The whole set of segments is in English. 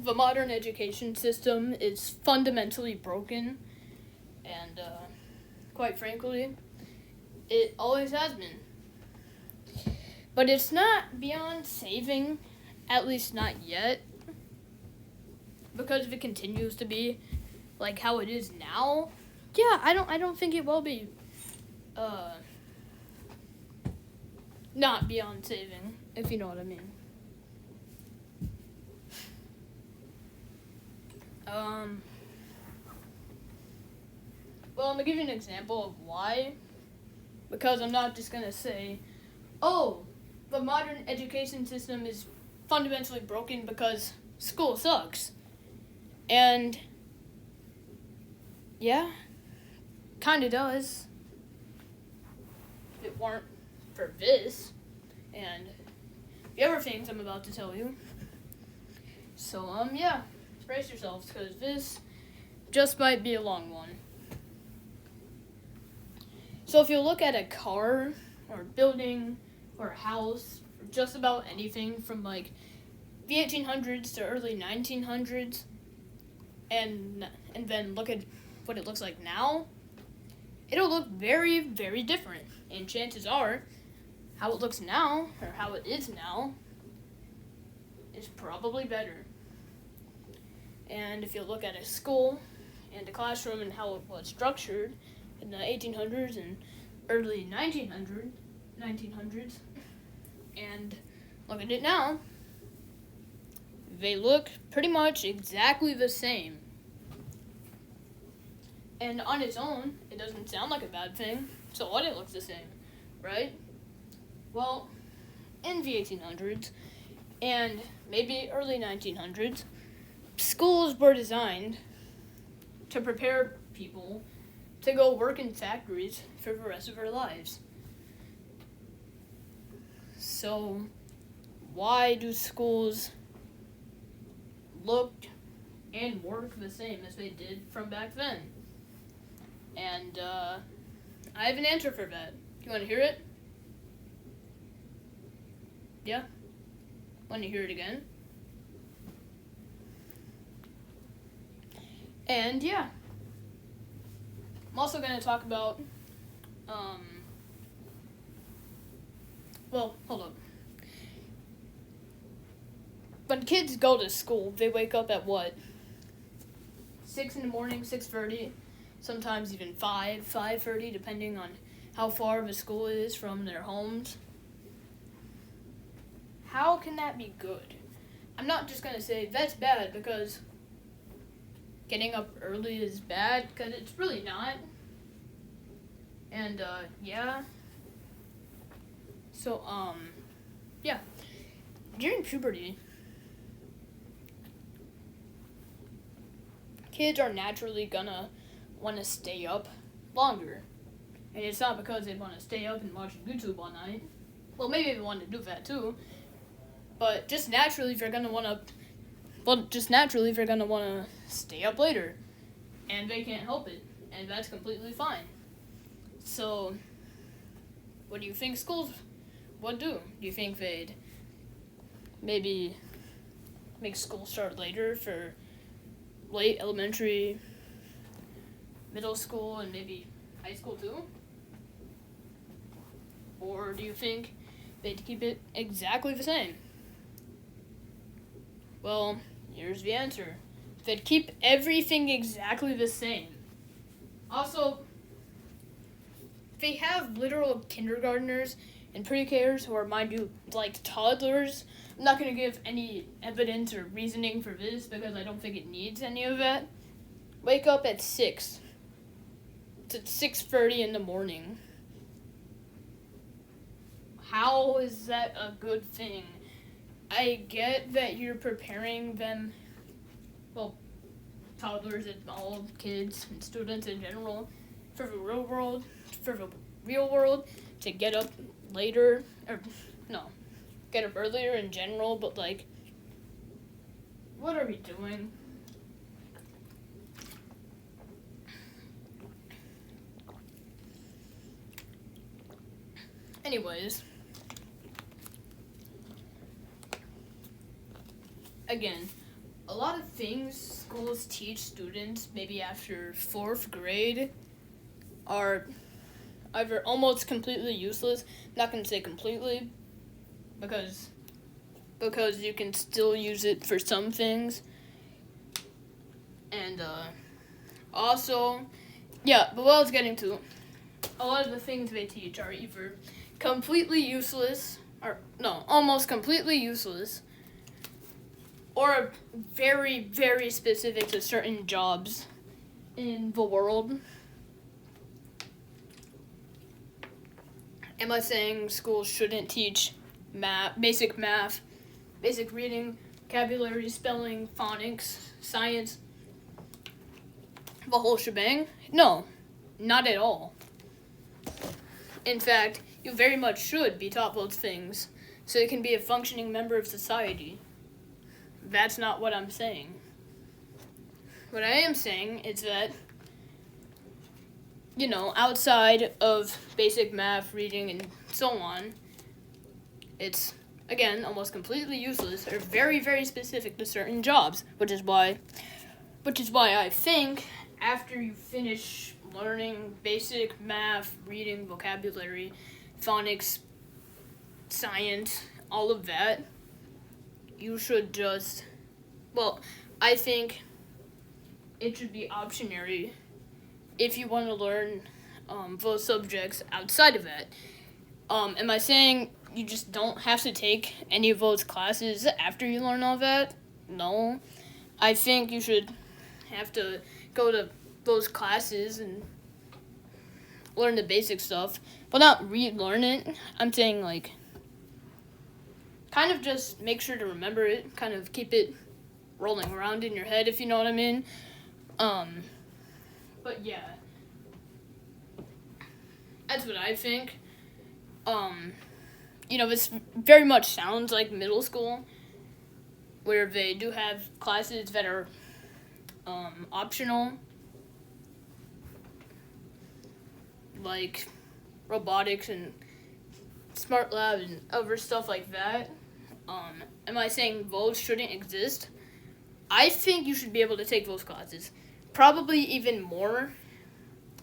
the modern education system is fundamentally broken, and quite frankly, it always has been. But it's not beyond saving, at least not yet, because if it continues to be like how it is now, yeah, I don't think it will be not beyond saving, if you know what I mean. Well, I'm gonna give you an example of why, because I'm not just gonna say, oh, the modern education system is fundamentally broken because school sucks. And yeah, kinda does. If it weren't for this and the other things I'm about to tell you. So, yeah, brace yourselves, because this just might be a long one. So if you look at a car, or a building, or a house, or just about anything from, like, the 1800s to early 1900s, and then look at what it looks like now, it'll look very, very different. And chances are, how it looks now, or how it is now, is probably better. And if you look at a school and a classroom and how it was structured in the 1800s and early 1900s, and look at it now, they look pretty much exactly the same. And on its own, it doesn't sound like a bad thing, so what, it looks the same, right? Well, in the 1800s and maybe early 1900s, schools were designed to prepare people to go work in factories for the rest of their lives. So, why do schools look and work the same as they did from back then? And, I have an answer for that. You want to hear it? Yeah? Want to hear it again? And yeah, I'm also going to talk about, well, hold up. When kids go to school, they wake up at what? 6 in the morning, 6:30, sometimes even 5:30, depending on how far the school is from their homes. How can that be good? I'm not just going to say that's bad because getting up early is bad, because it's really not. And, yeah. So, yeah. During puberty, kids are naturally gonna want to stay up longer. And it's not because they want to stay up and watch YouTube all night. Well, maybe they want to do that too. But just naturally, they're gonna want to stay up later, and they can't help it, and that's completely fine. So, what do you think schools would do? Do you think they'd maybe make school start later for late elementary, middle school, and maybe high school too? Or do you think they'd keep it exactly the same? Well, here's the answer. They'd keep everything exactly the same. Also, they have literal kindergartners and pre-Kers who are, mind you, like toddlers. I'm not going to give any evidence or reasoning for this because I don't think it needs any of that. Wake up at 6. It's at 6:30 in the morning. How is that a good thing? I get that you're preparing them, well, toddlers and all kids and students in general, for the real world, to get up later, or, no, get up earlier in general, but, like, what are we doing? Anyways, again, a lot of things schools teach students maybe after 4th grade are either almost completely useless. I'm not going to say completely because you can still use it for some things. And also, yeah, but what I was getting to, a lot of the things they teach are either completely useless, or no, almost completely useless, or very, very specific to certain jobs in the world. Am I saying schools shouldn't teach math, basic reading, vocabulary, spelling, phonics, science, the whole shebang? No, not at all. In fact, you very much should be taught those things so you can be a functioning member of society. That's not what I'm saying. What I am saying is that, outside of basic math, reading, and so on, it's, again, almost completely useless or very, very specific to certain jobs, which is why I think after you finish learning basic math, reading, vocabulary, phonics, science, all of that, you should just, I think it should be optionary if you want to learn those subjects outside of that. Am I saying you just don't have to take any of those classes after you learn all that? No. I think you should have to go to those classes and learn the basic stuff, but not relearn it. I'm saying, kind of just make sure to remember it, kind of keep it rolling around in your head, if you know what I mean. But yeah, that's what I think. This very much sounds like middle school, where they do have classes that are optional, like robotics and smart lab and other stuff like that. Am I saying those shouldn't exist? I think you should be able to take those classes. Probably even more.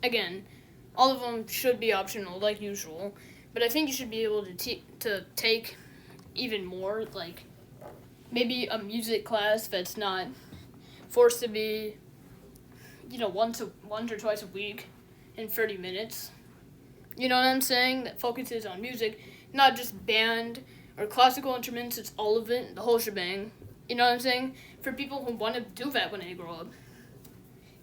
Again, all of them should be optional, like usual. But I think you should be able to take even more, like maybe a music class that's not forced to be, once or twice a week in 30 minutes. You know what I'm saying? That focuses on music, not just band or classical instruments. It's all of it, the whole shebang. You know what I'm saying? For people who want to do that when they grow up.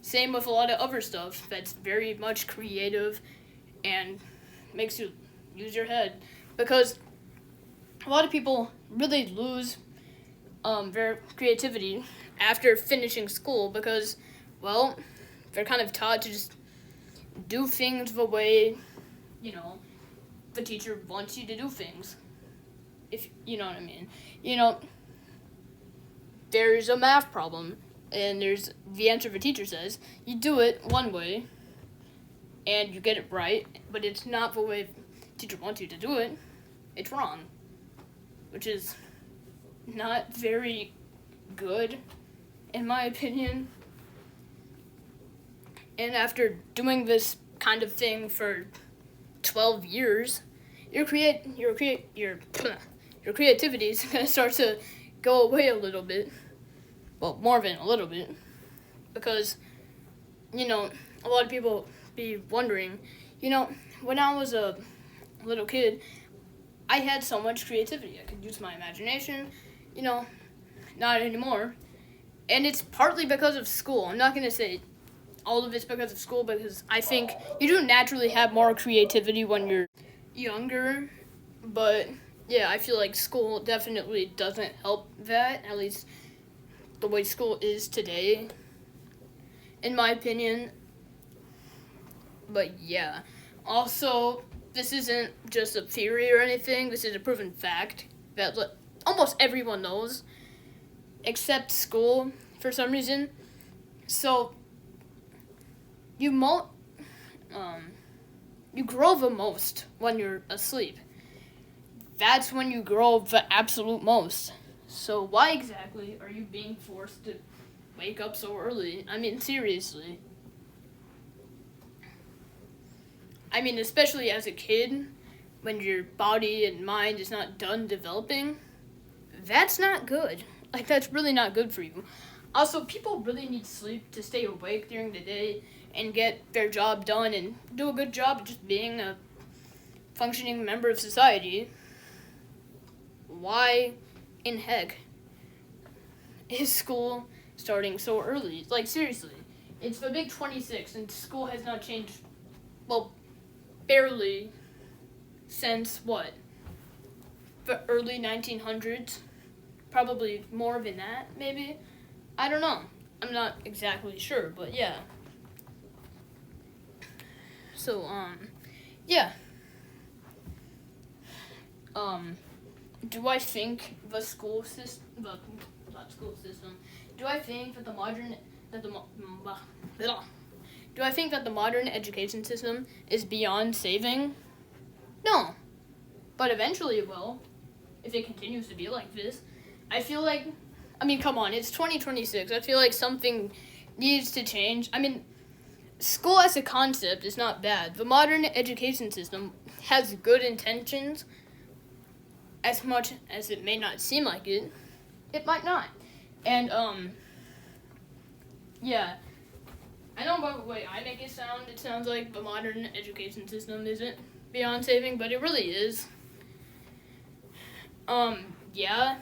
Same with a lot of other stuff that's very much creative and makes you use your head. Because a lot of people really lose their creativity after finishing school because, they're kind of taught to just do things the way, the teacher wants you to do things. If you know what I mean. There's a math problem, and there's the answer the teacher says. You do it one way, and you get it right, but it's not the way the teacher wants you to do it. It's wrong, which is not very good, in my opinion. And after doing this kind of thing for 12 years, your creativity is going to start to go away a little bit. Well, more than a little bit. Because, a lot of people be wondering, when I was a little kid, I had so much creativity. I could use my imagination, not anymore. And it's partly because of school. I'm not going to say all of it's because of school, because I think you do naturally have more creativity when you're younger. But, yeah, I feel like school definitely doesn't help that, at least the way school is today, in my opinion. But, yeah. Also, this isn't just a theory or anything. This is a proven fact that almost everyone knows, except school, for some reason. So, you grow the most when you're asleep. That's when you grow the absolute most. So why exactly are you being forced to wake up so early. I mean, seriously. I mean, especially as a kid, when your body and mind is not done developing, that's not good. Like, that's really not good for you. Also, people really need sleep to stay awake during the day and get their job done and do a good job of just being a functioning member of society. Why in heck is school starting so early? Like, seriously, it's the big 26 and school has not changed, well, barely since what? The early 1900s? Probably more than that, maybe? I don't know. I'm not exactly sure, but yeah. So, yeah. Do I think the school system, do I think that do I think that the modern education system is beyond saving? No. But eventually it will, if it continues to be like this. I feel like, I mean, come on, it's 2026. I feel like something needs to change. I mean, school as a concept is not bad. The modern education system has good intentions. As much as it may not seem like it, it might not. And, yeah. I know by the way I make it sounds like the modern education system isn't beyond saving, but it really is. Yeah.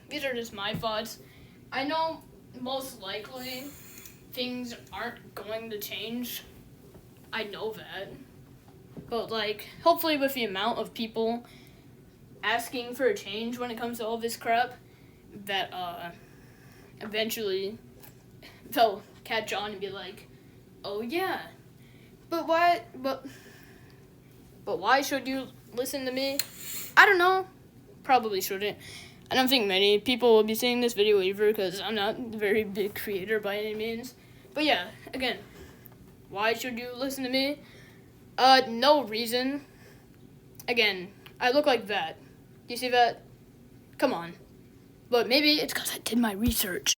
These are just my thoughts. I know most likely things aren't going to change. I know that. But, like, hopefully with the amount of people asking for a change when it comes to all this crap, that, eventually they'll catch on and be like, oh yeah, but why should you listen to me? I don't know. Probably shouldn't. I don't think many people will be seeing this video either because I'm not a very big creator by any means. But yeah, again, why should you listen to me? No reason. Again, I look like that. Do you see that? Come on. But maybe it's because I did my research.